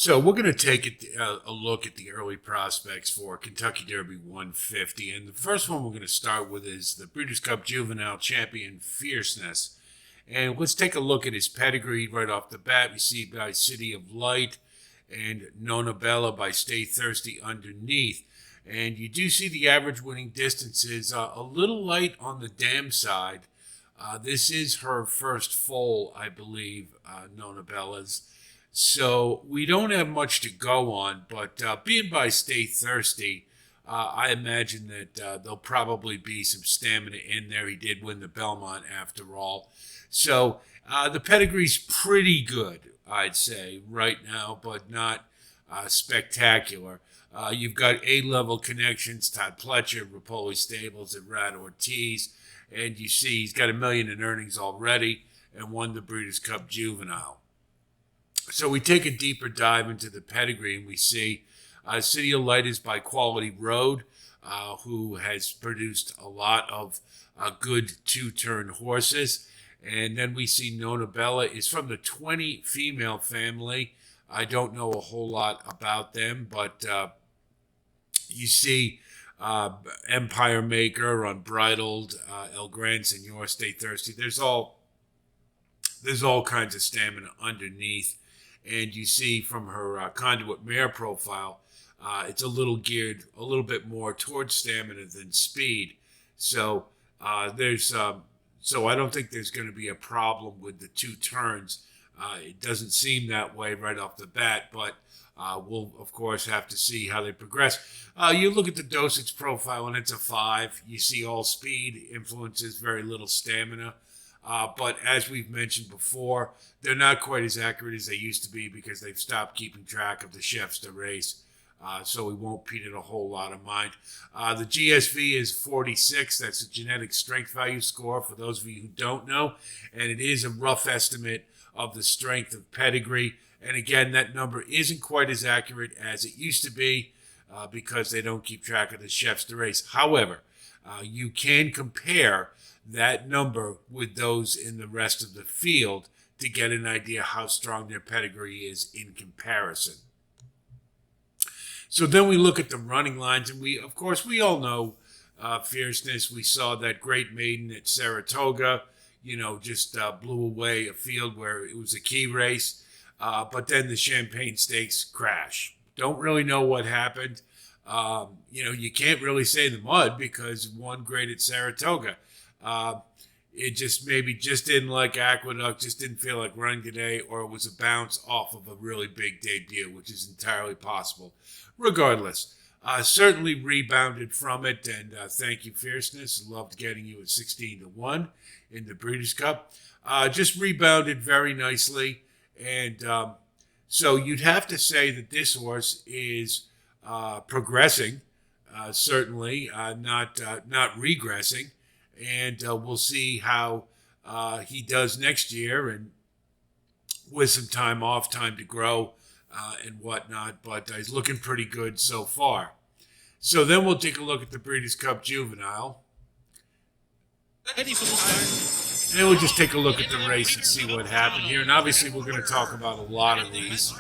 So we're going to take a look at the early prospects for Kentucky Derby 150. And the first one we're going to start with is the Breeders Cup Juvenile Champion, Fierceness. And let's take a look at his pedigree right off the bat. We see by City of Light and Nona Bella by Stay Thirsty underneath. And you do see the average winning distance is a little light on the dam side. This is her first foal, I believe, Nona Bella's. So we don't have much to go on, but being by Stay Thirsty, I imagine that there'll probably be some stamina in there. He did win the Belmont after all. So the pedigree's pretty good, I'd say, right now, but not spectacular. You've got A-level connections, Todd Pletcher, Rapoli Stables, and Rad Ortiz. And you see he's got $1 million in earnings already and won the Breeders' Cup Juvenile. So we take a deeper dive into the pedigree and we see City of Light is by Quality Road, who has produced a lot of good two-turn horses. And then we see Nona Bella is from the 20 female family. I don't know a whole lot about them, but you see Empire Maker, Unbridled, El Gran Senor, Stay Thirsty. There's all kinds of stamina underneath. And you see from her Conduit Mare profile, it's a little geared a little bit more towards stamina than speed. So so I don't think there's going to be a problem with the two turns. It doesn't seem that way right off the bat, but we'll, of course, have to see how they progress. You look at the dosage profile, and it's a 5. You see all speed influences, very little stamina. But as we've mentioned before, they're not quite as accurate as they used to be because they've stopped keeping track of the chefs to race. So we won't pay it a whole lot of mind. The GSV is 46. That's a genetic strength value score for those of you who don't know. And it is a rough estimate of the strength of pedigree. And again, that number isn't quite as accurate as it used to be because they don't keep track of the chefs to race. However, you can compare that number with those in the rest of the field to get an idea how strong their pedigree is in comparison. So then we look at the running lines, and we all know Fierceness. We saw that great maiden at Saratoga, just blew away a field where it was a key race. But then the Champagne Stakes crash. Don't really know what happened. You can't really say the mud because one great at Saratoga. It just didn't like Aqueduct, just didn't feel like running today, or it was a bounce off of a really big debut, which is entirely possible. Regardless, certainly rebounded from it, and thank you, Fierceness. Loved getting you at 16-1 in the Breeders' Cup. Just rebounded very nicely, and so you'd have to say that this horse is progressing, certainly not regressing. And we'll see how he does next year, and with some time off, time to grow and whatnot. But he's looking pretty good so far. So then we'll take a look at the Breeders' Cup Juvenile. And then we'll just take a look at the race and see what happened here. And obviously we're going to talk about a lot of these.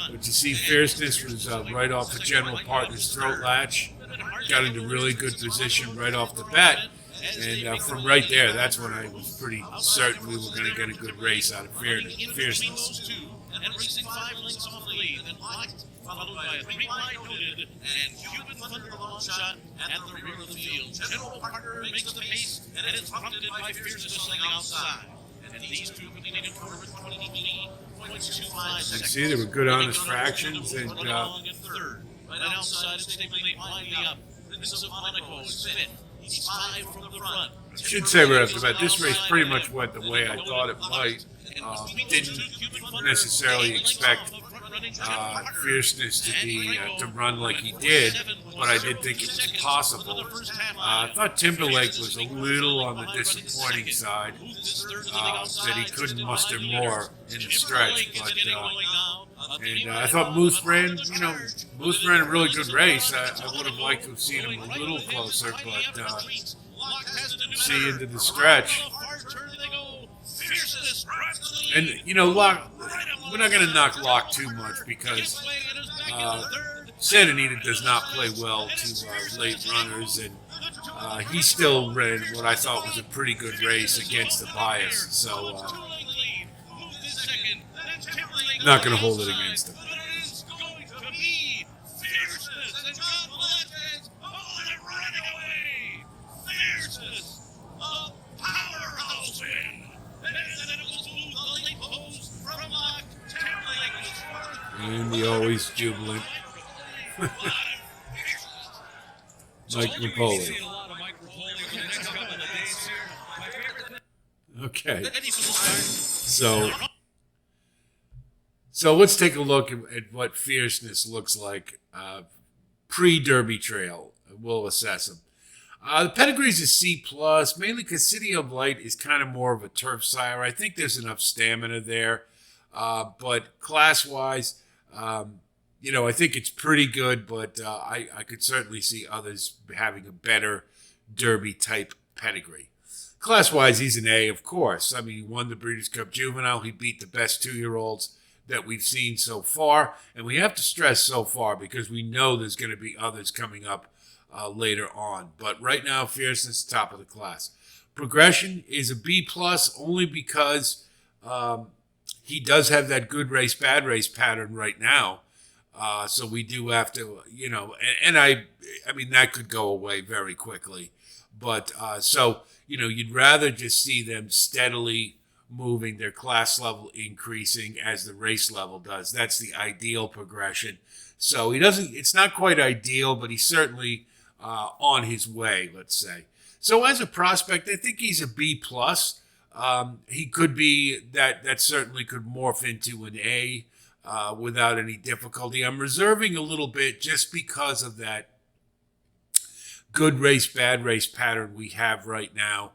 But you see Fierceness was right off the General Partner's throat latch. Got into really good position right off the bat. And from right there, that's when I was pretty certain we were going to get a good race out of Fierceness. And racing 5 lengths off the lead, then locked, followed by a 3 wide hooded and Cuban Thunder long shot at the rear of the field. General Partner makes the pace, and it's prompted by Fierceness on the outside. And these two completed for 23.25 seconds. You see, they were good honest fractions, and right outside is taking widely up. Prince of Monaco is fifth. He's 5 from the front. I should say right off the bat, this race pretty much went the way I thought it might. Didn't necessarily expect Fierceness to run like he did, but I did think it was possible. I thought Timberlake was a little on the disappointing side, that he couldn't muster more in the stretch. But I thought Moose ran a really good race. I would have liked to have seen him a little closer, but see into the stretch. And we're not going to knock Locke too much because Santa Anita does not play well to late runners, and he still ran what I thought was a pretty good race against the bias. So not going to hold it against him. And the always jubilant Mike Napoli. Okay. So let's take a look at what Fierceness looks like pre-Derby Trail. We'll assess him. The pedigree's a C+, mainly because City of Light is kind of more of a turf sire. I think there's enough stamina there. But class-wise, I think it's pretty good, but I could certainly see others having a better Derby-type pedigree. Class-wise, he's an A, of course. I mean, he won the Breeders' Cup Juvenile. He beat the best 2-year-olds that we've seen so far. And we have to stress so far because we know there's going to be others coming up later on. But right now, Fierceness, top of the class. Progression is a B+, only because he does have that good race, bad race pattern right now. So we do have to, and I mean, that could go away very quickly. But you'd rather just see them steadily moving, their class level increasing as the race level does. That's the ideal progression. So it's not quite ideal, but he's certainly on his way, let's say. So as a prospect, I think he's a B+. He could be, that certainly could morph into an A without any difficulty. I'm reserving a little bit just because of that good race, bad race pattern we have right now.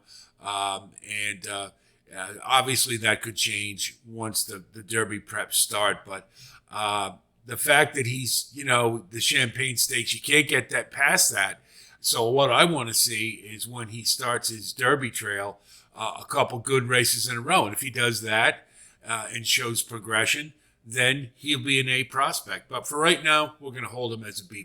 Obviously that could change once the Derby preps start. But the fact that he's, the Champagne Stakes, you can't get that past that. So what I want to see is when he starts his Derby Trail, a couple good races in a row. And if he does that and shows progression, then he'll be an A prospect. But for right now, we're going to hold him as a B+.